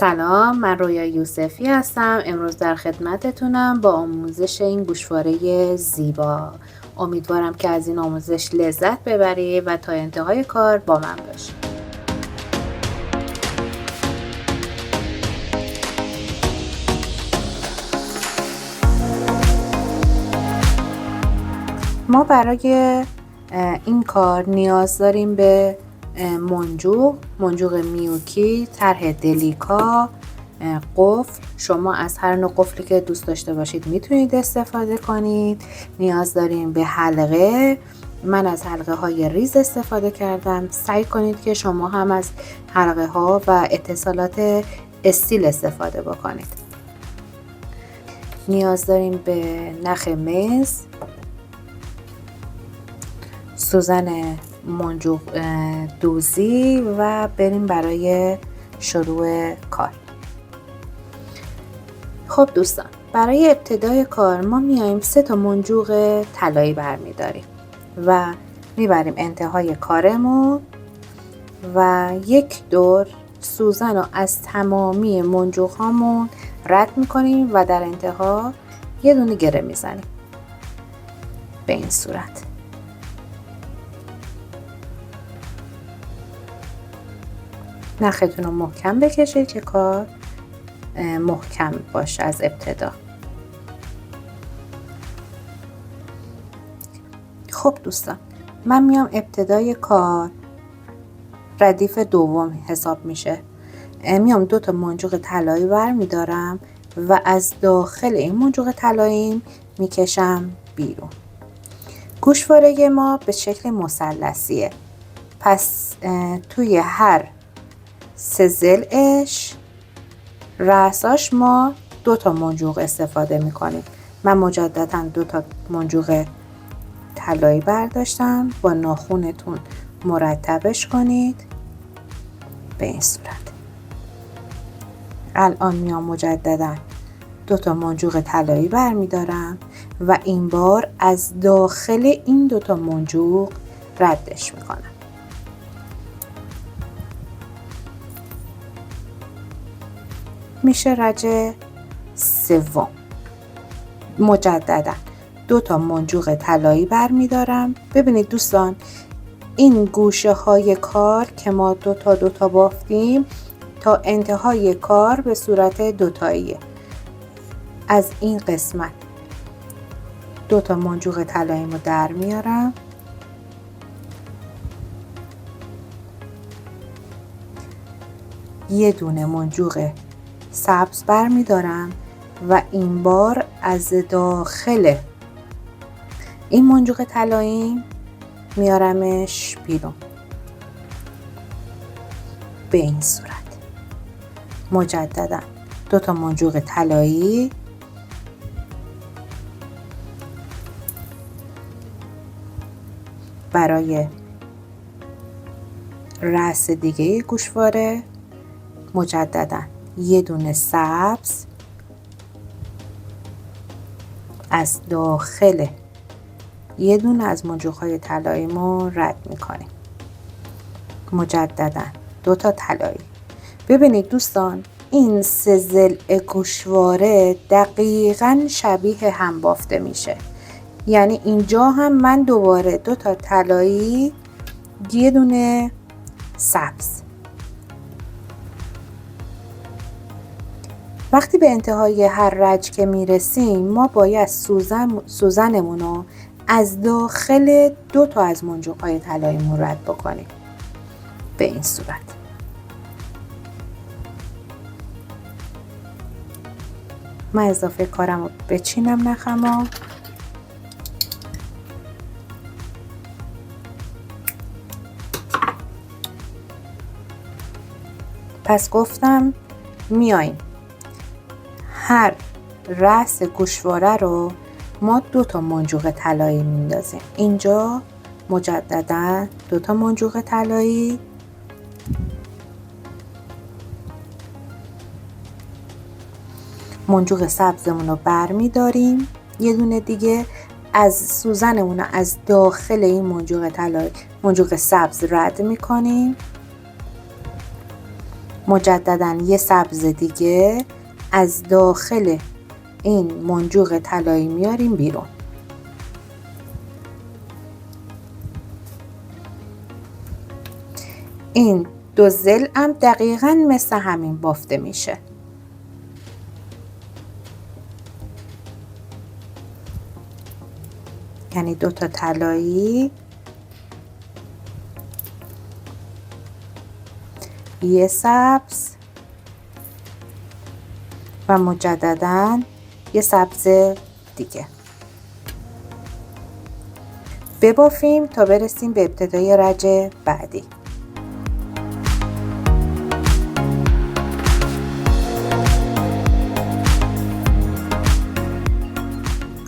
سلام، من رویا یوسفی هستم. امروز در خدمتتونم با آموزش این گوشواره زیبا. امیدوارم که از این آموزش لذت ببری و تا انتهای کار با من باشی. ما برای این کار نیاز داریم به منجوق میوکی، طرح دلیکا، قفل. شما از هر نوع قفلی که دوست داشته باشید میتونید استفاده کنید. نیاز داریم به حلقه. من از حلقه های ریز استفاده کردم. سعی کنید که شما هم از حلقه ها و اتصالات استیل استفاده بکنید. نیاز داریم به نخ مس، سوزن منجوق دوزی و بریم برای شروع کار. خب دوستان، برای ابتدای کار ما میایم 3 منجوق طلایی برمیداریم و میبریم انتهای کارمون و 1 دور سوزن رو از تمامی منجوق هامون رد میکنیم و در انتها یه دونه گره میزنیم به این صورت. نختون رو محکم بکشید که کار محکم باشه از ابتدا. خب دوستان، من میام ابتدای کار، ردیف دوم حساب میشه، میام 2 منجوق طلایی برمیدارم و از داخل این منجوق طلایی میکشم بیرون. گوشواره ما به شکل مثلثیه، پس توی هر 3 ضلعش رأساش ما 2 منجوق استفاده میکنیم. من مجددا 2 منجوق طلایی برداشتم. با ناخونتون مرتبش کنید به این صورت. الان میام مجددا 2 منجوق طلایی برمیدارم و این بار از داخل این 2 منجوق ردش میکنم. میشه رج سوم. مجددا 2 منجوق طلایی برمیدارم. ببینید دوستان، این گوشه های کار که ما 2 بافتیم تا انتهای کار به صورت 2 تاییه. از این قسمت 2 منجوق طلایی رو در میارم، یه دونه منجوق سبز برمیدارم و این بار از داخل این منجوق طلایی میارمش بیرون به این صورت. مجددا 2 منجوق طلایی برای رأس دیگه گوشواره، مجددا یه دونه سبز از داخل یه دونه از منجوق‌های طلایی ما رد میکنیم. مجددا 2 طلایی. ببینید دوستان، این 3 ضلع گوشواره دقیقاً شبیه هم بافته میشه. یعنی اینجا هم من دوباره 2 طلایی، یه دونه سبز. وقتی به انتهای هر رج که میرسیم ما باید سوزنمون رو از داخل 2 از منجوق‌های طلاییمون رد بکنیم به این صورت. من اضافه کارم رو بچینم نخمو. پس گفتم میاییم هر رأس گوشواره رو ما 2 منجوق طلایی میندازیم. اینجا مجددا 2 منجوق طلایی، منجوق سبزمون رو برمیداریم، یه دونه دیگه از سوزنمون رو از داخل این منجوق طلایی، منجوق سبز رد میکنیم مجددا یه سبز دیگه از داخل این منجوق طلایی میاریم بیرون. این دو ضلع هم دقیقاً مثل همین بافته میشه. یعنی 2 تا طلایی، یه سبز و مجدداً یه سبز دیگه. ببافیم تا برسیم به ابتدای رج بعدی.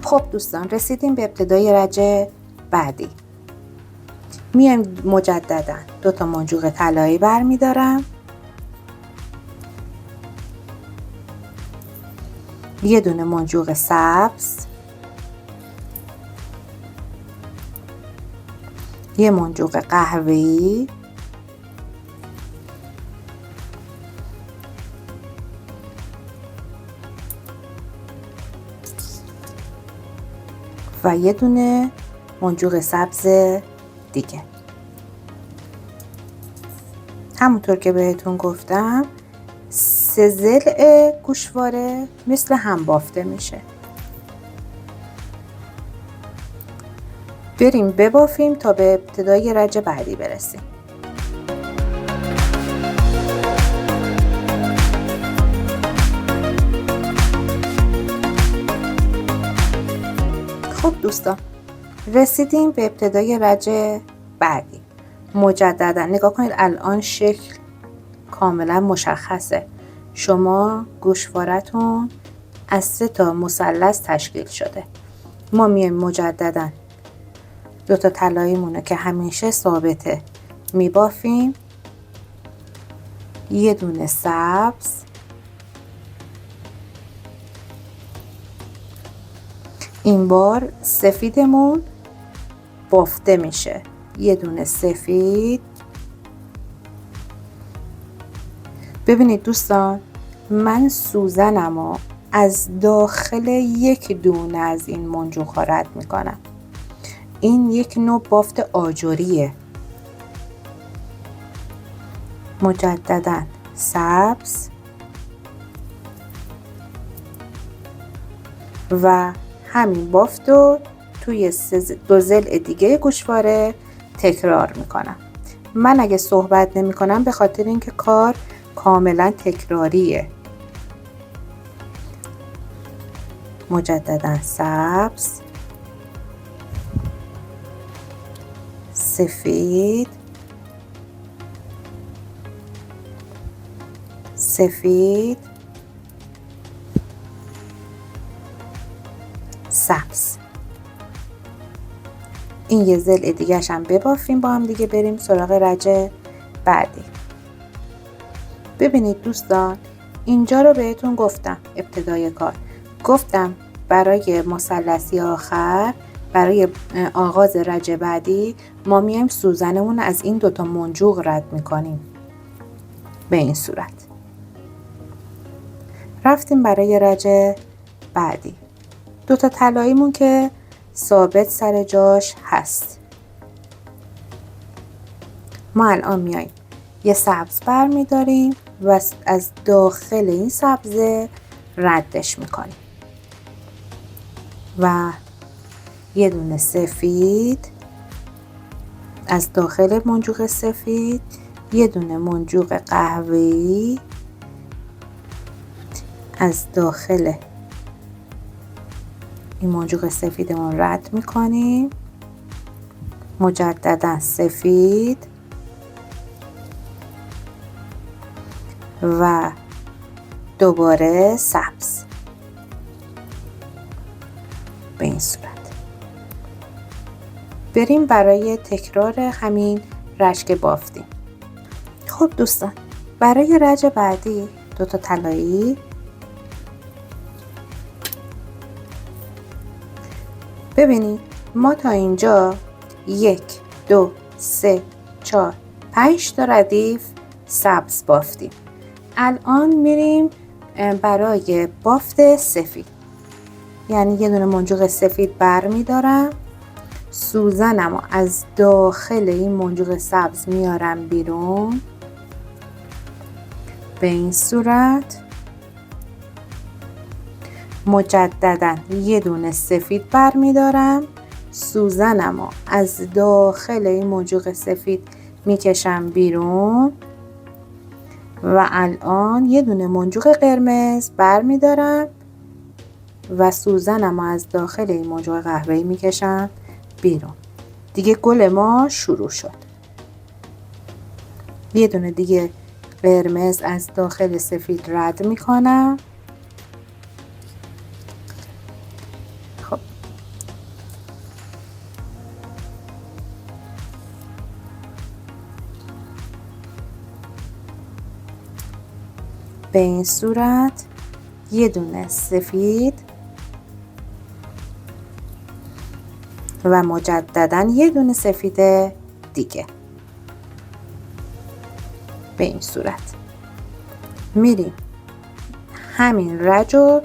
خب دوستان، رسیدیم به ابتدای رج بعدی. میایم مجددا 2 تا منجوق طلایی برمیدارم، یه دونه منجوق سبز، یه منجوق قهوه‌ای و یه دونه منجوق سبز دیگه. همونطور که بهتون گفتم 3 ضلع گوشواره مثل هم بافته میشه. بریم ببافیم تا به ابتدای رج بعدی برسیم. خب دوستان، رسیدیم به ابتدای رج بعدی. مجددا نگاه کنید، الان شکل کاملا مشخصه. شما گوشوارتون از 3 تا مثلث تشکیل شده. ما میایم مجددا 2 تا طلاییمونه که همیشه ثابته میبافیم، یه دونه سبز، این بار سفیدمون بافته میشه، یه دونه سفید. ببینید دوستان، من سوزنمو از داخل یک دونه از این منجوق ها رد میکنم. این یک نوع بافت آجریه. مجددا سبز و همین بافت رو توی 2 ضلع دیگه گوشواره تکرار میکنم. من اگه صحبت نمی کنم به خاطر اینکه کار کاملا تکراریه. مجددا سبز، سفید، سفید، سبز. این یه ضلع دیگه هم ببافیم با هم دیگه، بریم سراغ رج بعدی. ببینید دوستان، اینجا رو بهتون گفتم ابتدای کار، گفتم برای مثلثی آخر، برای آغاز رج بعدی ما میایم سوزنمون از این 2 تا منجوق رد میکنیم. به این صورت رفتیم برای رج بعدی. 2 تا طلاییمون که ثابت سر جاش هست. ما الان میایم یه سبز برمیداریم و از داخل این سبزه ردش میکنیم و یه دونه سفید از داخل منجوق سفید، یه دونه منجوق قهوه‌ای از داخل این منجوق سفیدمون رد میکنیم. مجددا سفید و دوباره سبز. به این صورت بریم برای تکرار همین رشک بافتیم. خب دوستان، برای رج بعدی 2 تا طلایی، ببینید ما تا اینجا 1 2 3 4 5 تا ردیف سبز بافتیم. الان میریم برای بافت سفید. یعنی یه دونه منجوق سفید بر میدارم، سوزنمو از داخل این منجوق سبز میارم بیرون. به این صورت مجددا یه دونه سفید بر میدارم، سوزنمو از داخل این منجوق سفید میکشم بیرون و الان یه دونه منجوق قرمز بر میدارم و سوزنمو از داخل این منجوق قهوه‌ای میکشم بیرون. دیگه گل ما شروع شد. یه دونه دیگه قرمز از داخل سفید رد میکنم. خب به این صورت یه دونه سفید و مجددا یه دونه سفید دیگه. به این صورت میریم همین رجو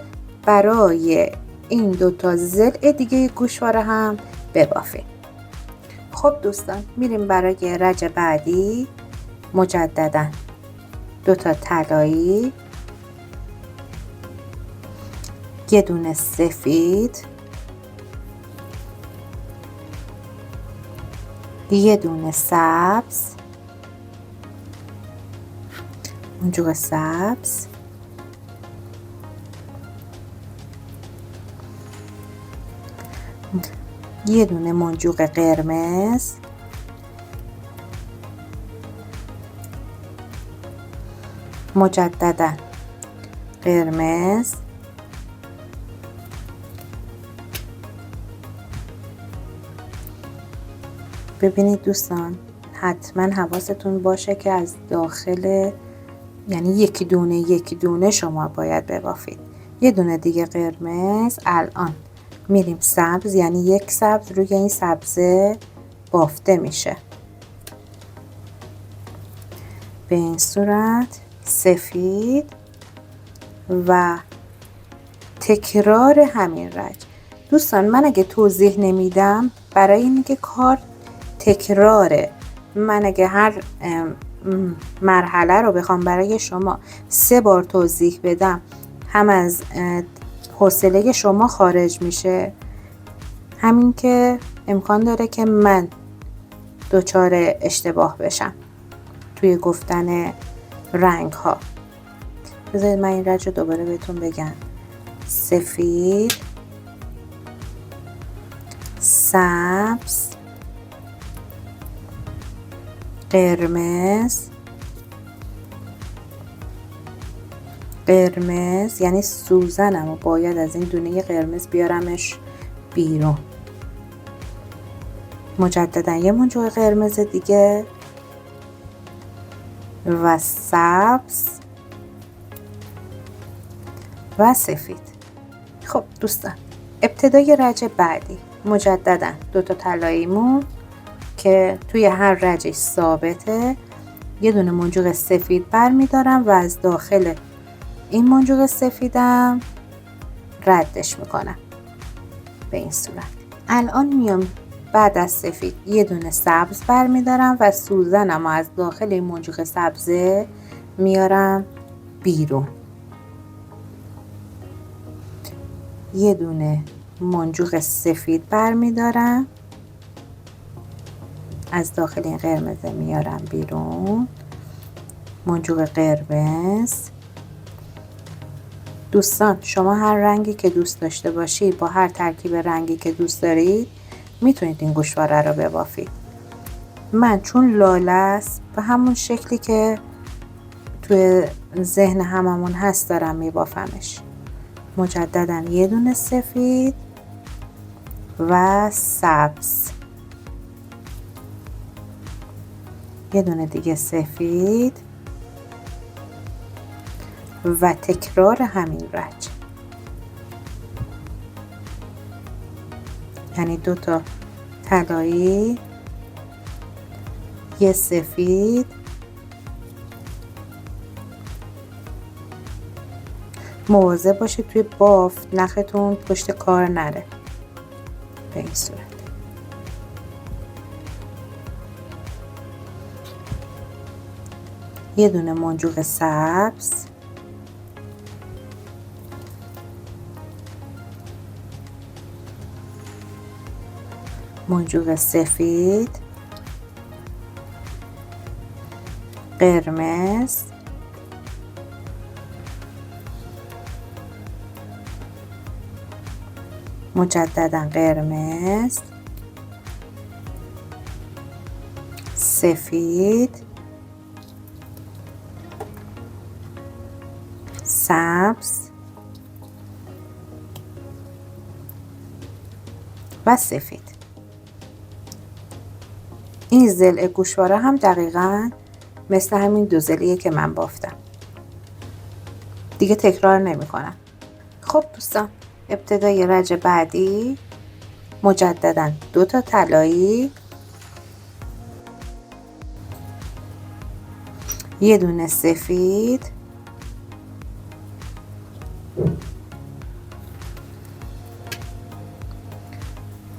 برای این دوتا ضلع دیگه گوشواره هم ببافیم. خب دوستان میریم برای رج بعدی. مجددا دوتا طلایی، یه دونه سفید، یه دونه سبز، منجوق سبز، یه دونه منجوق قرمز، مجددا قرمز، ببینید دوستان حتما حواستون باشه که از داخل، یعنی یکی دونه شما باید ببافید. یه دونه دیگه قرمز. الان میریم سبز، یعنی یک سبز روی این سبزه بافته میشه. به این صورت سفید و تکرار همین رج. دوستان من اگه توضیح نمیدم برای اینکه کار تکراره، من اگه هر مرحله رو بخوام برای شما 3 بار توضیح بدم هم از حوصله شما خارج میشه، همین که امکان داره که من دچار اشتباه بشم توی گفتن رنگ ها. بذارید من این رج رو دوباره بهتون بگم. سفید، سبز، قرمز، قرمز، یعنی سوزنم و باید از این دونه قرمز بیارمش بیرون. مجددا یه منجوق قرمز دیگه و سبز و سفید. خب دوستان ابتدای رج بعدی مجددا دوتا طلاییمون که توی هر رجش ثابته، یه دونه منجوق سفید بر میدارم و از داخل این منجوق سفیدم ردش میکنم. به این صورت الان میام بعد از سفید یه دونه سبز بر میدارم و سوزنم از داخل این منجوق سبزه میارم بیرون. یه دونه منجوق سفید بر میدارم، از داخل این قرمز میارم بیرون. منجوق قرمز. دوستان شما هر رنگی که دوست داشته باشید با هر ترکیب رنگی که دوست دارید میتونید این گوشواره رو ببافید. من چون لاله است به همون شکلی که توی ذهن هممون هست دارم میبافمش. مجددا یه دونه سفید و سبز، یه دونه دیگه سفید و تکرار همین رج، یعنی دوتا طلایی، یه سفید، مواظب باشید توی بافت نختون پشت کار نره. به این صورت. یه دونه منجوق سبز، منجوق سفید، قرمز، مجددا قرمز، سفید، سبز و سفید. این ضلع گوشواره هم دقیقاً مثل همین دو ضلعیه که من بافتم. دیگه تکرار نمی کنم. خب دوستان، ابتدای رج بعدی مجددا 2 تا طلایی، یه دونه سفید،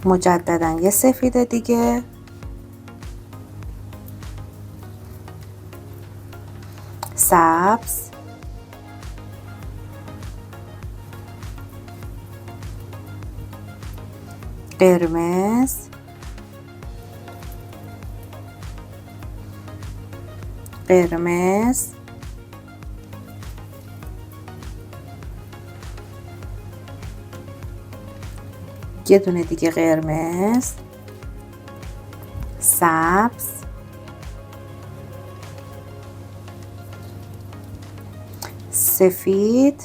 مجددا یه سفید دیگه، سبز، قرمز، قرمز، یه دونه دیگه قرمز، سبز، سفید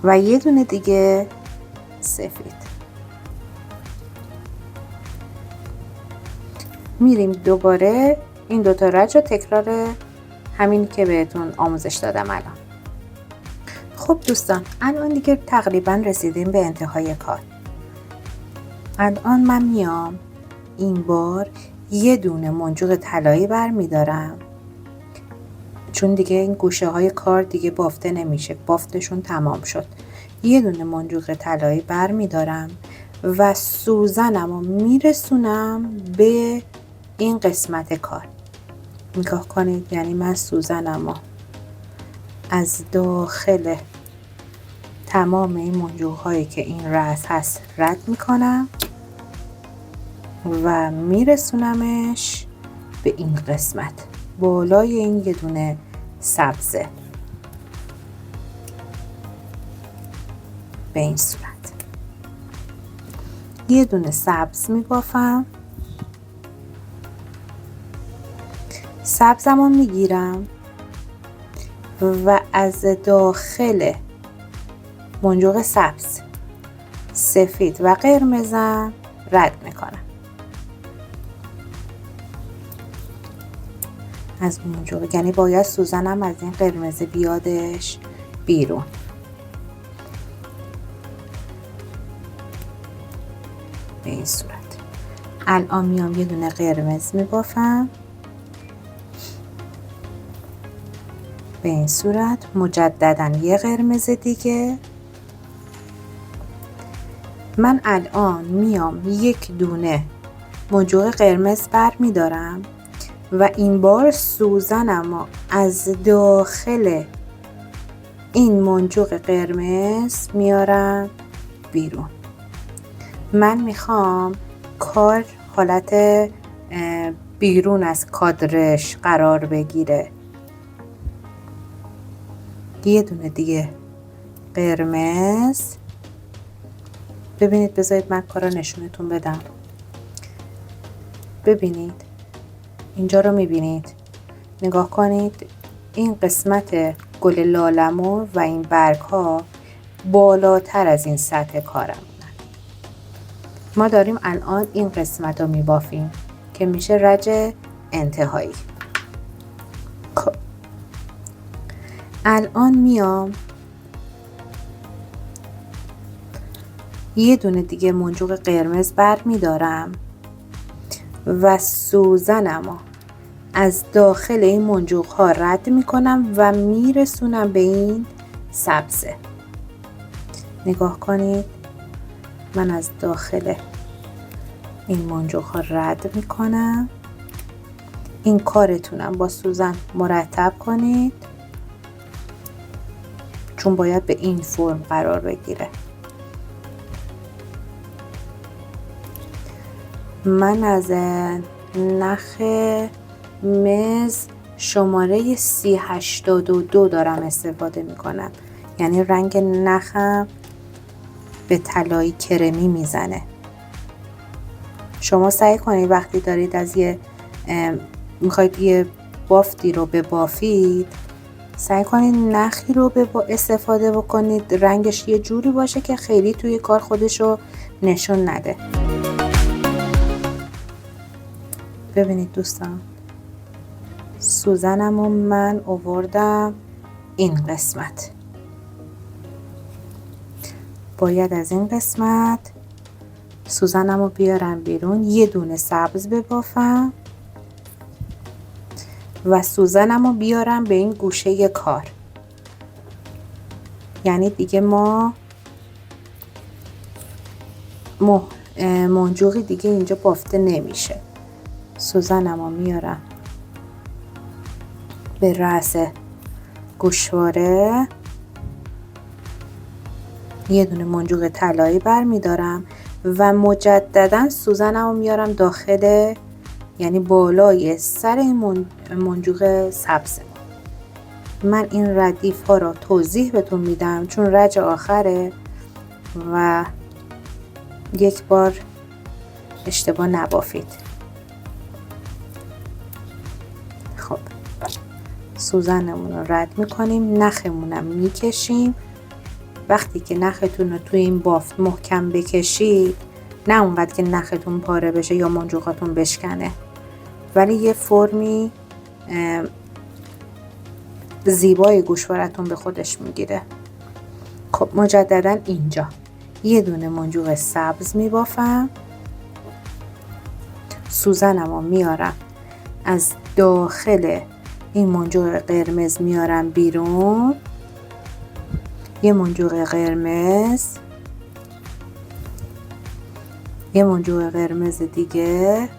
و یه دونه دیگه سفید. میریم دوباره این 2 تا رج رو تکرار همین که بهتون آموزش دادم الان. خب دوستان، الان دیگه تقریبا رسیدیم به انتهای کار. الان من میام این بار یه دونه منجوق طلایی برمیدارم، چون دیگه این گوشه های کار دیگه بافته نمیشه، بافتشون تمام شد. یه دونه منجوق طلایی برمیدارم و سوزنم رو میرسونم به این قسمت کار. نگاه کنید، یعنی من سوزنم رو از داخل تمام این منجوق هایی که این رأس هست رد میکنم و میرسونمش به این قسمت بالای این یه دونه سبزه. به این صورت یه دونه سبز میبافم، سبزمو میگیرم و از داخل منجوق سبز، سفید و قرمزم رد میکنم. از منجوق، یعنی باید سوزنم از این قرمز بیادش بیرون. به این صورت. الان میام یه دونه قرمز میبافم به این صورت، مجددا یه قرمز دیگه. من الان میام یک دونه منجوق قرمز بر میدارم و این بار سوزنم از داخل این منجوق قرمز میارم بیرون. من میخوام کار حالت بیرون از کادرش قرار بگیره. یه دونه دیگه قرمز. ببینید، بذارید من کارو نشونتون بدم. ببینید اینجا رو میبینید، نگاه کنید، این قسمت گل لالمو و این برگ ها بالاتر از این سطح کارم. ما داریم الان این قسمت رو میبافیم که میشه رج انتهایی. الان میام یه دونه دیگه منجوق قرمز بر میدارم و سوزنم از داخل این منجوق ها رد میکنم و میرسونم به این سبزه. نگاه کنید، من از داخل این منجوق ها رد میکنم. این کارتونم با سوزن مرتب کنید چون باید به این فرم قرار بگیره. من از نخ مز شماره 3082 دارم استفاده میکنم، یعنی رنگ نخم به طلایی کرمی میزنه. شما سعی کنید وقتی دارید از میخواید یه بافتی رو ببافید، سعی کنید نخی رو استفاده بکنید رنگش یه جوری باشه که خیلی توی کار خودش رو نشون نده. ببینید دوستان، سوزنم رو من آوردم این قسمت. باید از این قسمت سوزنم رو بیارم بیرون، یه دونه سبز ببافم و سوزنم رو بیارم به این گوشه کار. یعنی دیگه ما منجوقی دیگه اینجا بافته نمیشه. سوزنم رو میارم به رأس گوشواره، یه دونه منجوق طلایی برمیدارم و مجددا سوزنم رو میارم داخل، یعنی بالای سر این منجوق سبز. من این ردیف ها رو توضیح بهتون میدم چون رج آخره و یک بار اشتباه نبافید. خب سوزنمون رو رد میکنیم، نخمونم میکشیم. وقتی که نختون رو توی این بافت محکم بکشید، نه اونقدر که نختون پاره بشه یا منجوقاتون بشکنه، ولی یه فرمی زیبای گوشوارتون به خودش میگیره. خب مجددا اینجا یه دونه منجوق سبز میبافم، سوزنم رو میارم از داخل این منجوق قرمز میارم بیرون، یه منجوق قرمز، یه منجوق قرمز دیگه.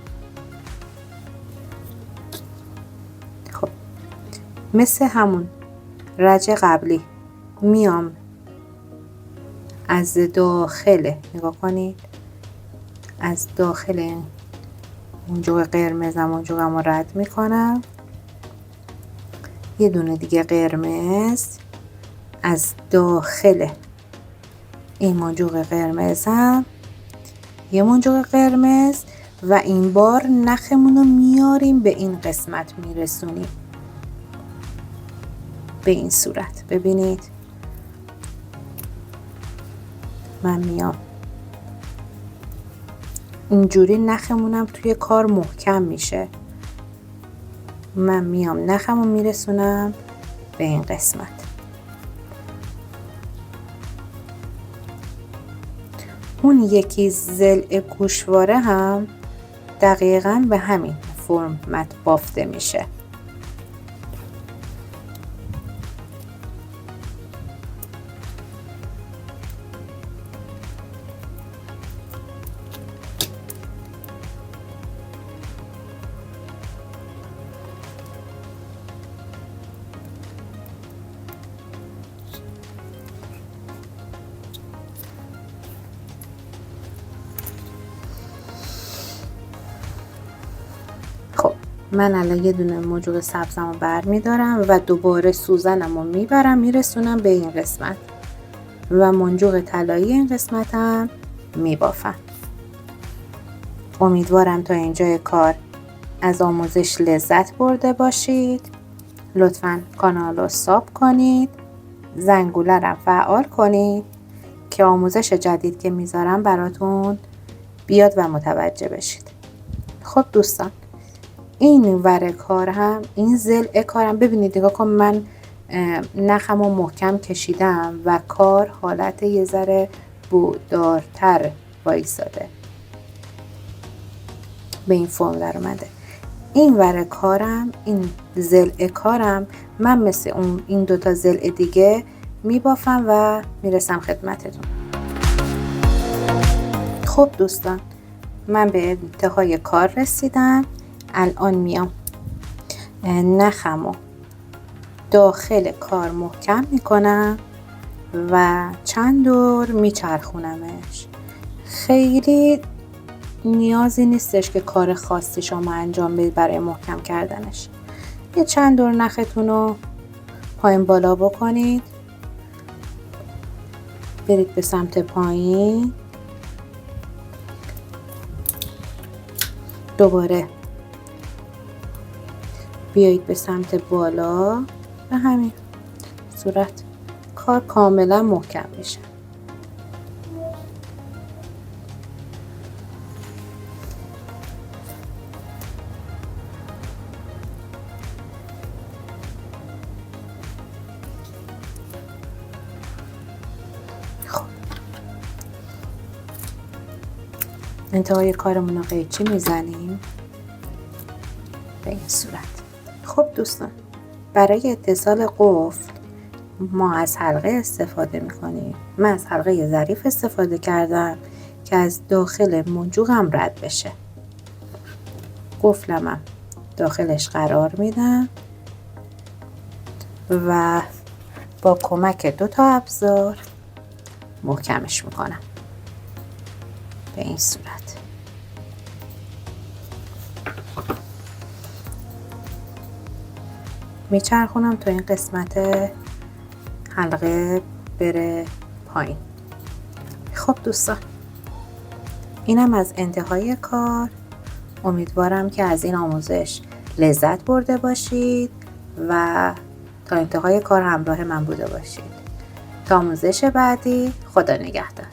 خب مثل همون رج قبلی میام از داخل، نگاه کنید، از داخل این منجوق قرمز منجوقم رو رد میکنم، یه دونه دیگه قرمز از داخل این منجوق قرمزم، یه منجوق قرمز و این بار نخمون رو میاریم به این قسمت میرسونیم به این صورت. ببینید من میام اینجوری نخمونم توی کار محکم میشه. من میام نخمو میرسونم به این قسمت. اون یکی ضلع گوشواره هم دقیقاً به همین فرمت بافته میشه. من الان یه دونه منجوق سبزم رو بر میدارم و دوباره سوزنم رو میبرم میرسونم به این قسمت و منجوق طلایی این قسمت هم میبافم. امیدوارم تا اینجای کار از آموزش لذت برده باشید. لطفاً کانال رو ساب کنید، زنگوله رو فعال کنید که آموزش جدید که میذارم براتون بیاد و متوجه بشید. خب دوستان، این ور کار هم، این ضلع کارم، ببینید نگاه کن، من نخم رو محکم کشیدم و کار حالت یه ذره بودارتر وایساده، به این فرم در اومده. این ور کارم، این ضلع کارم، من مثل این دوتا ضلع دیگه میبافم و میرسم خدمتتون. خب دوستان، من به انتهای کار رسیدم. الان میام نخمو داخل کار محکم میکنم و چند دور میچرخونمش. خیلی نیازی نیستش که کار خاصی شما انجام بدید برای محکم کردنش. یه چند دور نختون رو پایین بالا بکنید، برید به سمت پایین، دوباره بیایید به سمت بالا. به همین صورت کار کاملا محکم میشه. خب انتهای کارمون رو قیچی میزنیم به این صورت. خب دوستان، برای اتصال قفل ما از حلقه استفاده میکنیم. من از حلقه ظریف استفاده کردم که از داخل منجوقم رد بشه. قفلمم داخلش قرار میدم و با کمک دو تا ابزار محکمش میکنم به این صورت. میچرخونم تا این قسمت حلقه بره پایین. خب دوستان، اینم از انتهای کار. امیدوارم که از این آموزش لذت برده باشید و تا انتهای کار همراه من بوده باشید. تا آموزش بعدی، خدا نگهدار.